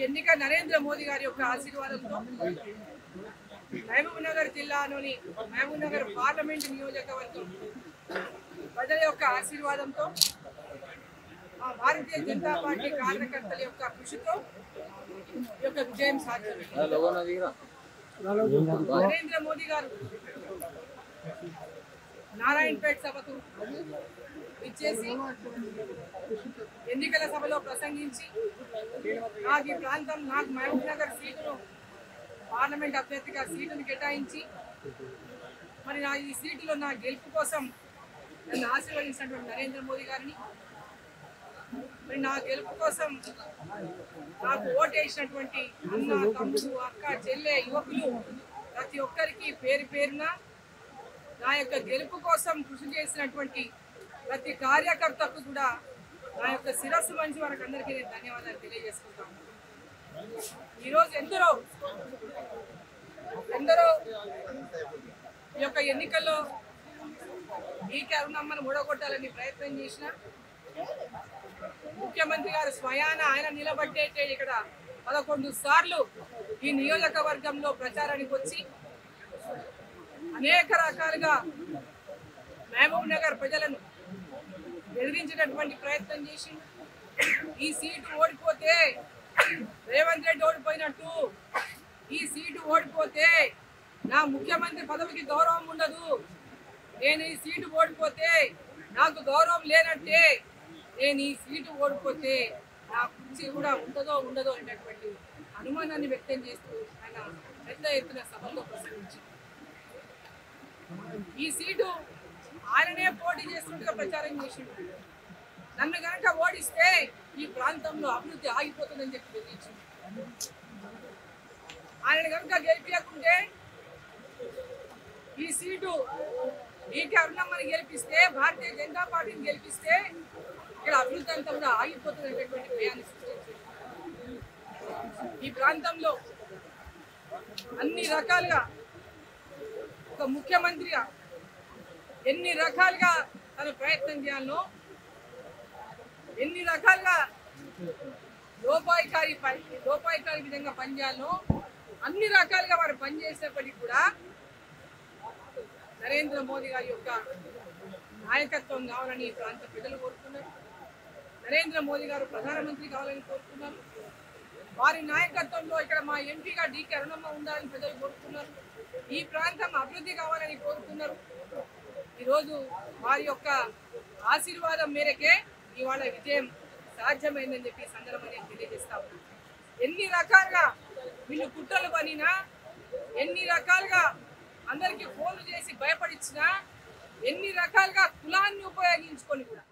ఎన్నిక నరేంద్ర మోదీ గారి యొక్క ఆశీర్వాదంతో మహబూబ్నగర్ జిల్లాలోని మహబూబ్నగర్ పార్లమెంట్ నియోజకవర్గం ప్రజల యొక్క ఆశీర్వాదంతో భారతీయ జనతా పార్టీ కార్యకర్తల యొక్క కృషితో ఈ యొక్క విజయం సాధ్యమైంది. నరేంద్ర మోదీ గారు నారాయణపేట సభకు ఇచ్చేసి ఎన్నికల సభలో ప్రసంగించి నాకు ఈ ప్రాంతం నాకు మహబూబ్నగర్ సీటును పార్లమెంట్ అభ్యర్థిగా సీటును కేటాయించి మరి నా ఈ సీటులో నా గెలుపు కోసం నన్ను ఆశీర్వదించినటువంటి నరేంద్ర మోదీ గారిని మరి నా గెలుపు కోసం నాకు ఓటేసినటువంటి అన్న తమ్ముడు అక్క చెల్లె యువకులు ప్రతి ఒక్కరికి పేరు పేరున నా యొక్క గెలుపు కోసం కృషి చేసినటువంటి ప్రతి కార్యకర్తకు కూడా నా యొక్క శిరస్సు మంచి వారికి అందరికీ నేను ధన్యవాదాలు తెలియజేసుకుంటాను. ఈరోజు ఎందరో ఈ యొక్క ఎన్నికల్లో ఈకే అరుణమ్మను ఓడగొట్టాలని ప్రయత్నం చేసిన ముఖ్యమంత్రి గారు స్వయాన ఆయన నిలబడ్డేటే ఇక్కడ 11 సార్లు ఈ నియోజకవర్గంలో ప్రచారానికి వచ్చి అనేక రకాలుగా మహబూబ్నగర్ ప్రజలను బెదిరించినటువంటి ప్రయత్నం చేసి ఈ సీటు ఓడిపోతే రేవంత్ రెడ్డి ఓడిపోయినట్టు, ఈ సీటు ఓడిపోతే నా ముఖ్యమంత్రి పదవికి గౌరవం ఉండదు, నేను ఈ సీటు ఓడిపోతే నాకు గౌరవం లేనట్టే, నేను ఈ సీటు ఓడిపోతే నా కుర్చీ కూడా ఉండదో అనేటటువంటి అనుమానాన్ని వ్యక్తం చేస్తూ ఆయన పెద్ద ఎత్తున సభలో ప్రసంగించారు. ఈ సీటు ఆయననే పోటీ చేస్తున్నట్టుగా ప్రచారం చేసిండు. నన్ను కనుక ఓడిస్తే ఈ ప్రాంతంలో అభివృద్ధి ఆగిపోతుందని చెప్పి బెదిరించింది. ఆయన కనుక గెలిపించకుంటే ఈ సీటు ఈకే అరుణమ్మని గెలిపిస్తే, భారతీయ జనతా పార్టీని గెలిపిస్తే ఇక్కడ అభివృద్ధి అంతా కూడా ఆగిపోతుంది అనేటువంటి భయాన్ని సృష్టించింది. ఈ ప్రాంతంలో అన్ని రకాలుగా ఒక ముఖ్యమంత్రిగా ఎన్ని రకాలుగా తను ప్రయత్నం చేయాలో, ఎన్ని రకాలుగా లోపాయికారి విధంగా పనిచేయాలో అన్ని రకాలుగా వారు పనిచేసేప్పటికీ కూడా నరేంద్ర మోదీ గారి యొక్క నాయకత్వం కావాలని ఈ ప్రాంత ప్రజలు కోరుతున్నారు. నరేంద్ర మోదీ గారు ప్రధానమంత్రి కావాలని కోరుతున్నారు. వారి నాయకత్వంలో ఇక్కడ మా ఎంపీగా డీకే అరుణమ్మ ఉండాలని ప్రజలు కోరుతున్నారు. ఈ ప్రాంతం అభివృద్ధి కావాలని కోరుతున్నారు. ఈరోజు వారి యొక్క ఆశీర్వాదం మేరకే ఇవాళ విజయం సాధ్యమైందని చెప్పి సందర్భంగా నేను తెలియజేస్తా ఉన్నాను. ఎన్ని రకాలుగా వీళ్ళు కుట్రలు పనినా, ఎన్ని రకాలుగా అందరికీ ఫోన్లు చేసి భయపడిచ్చినా, ఎన్ని రకాలుగా కులాన్ని ఉపయోగించుకొని కూడా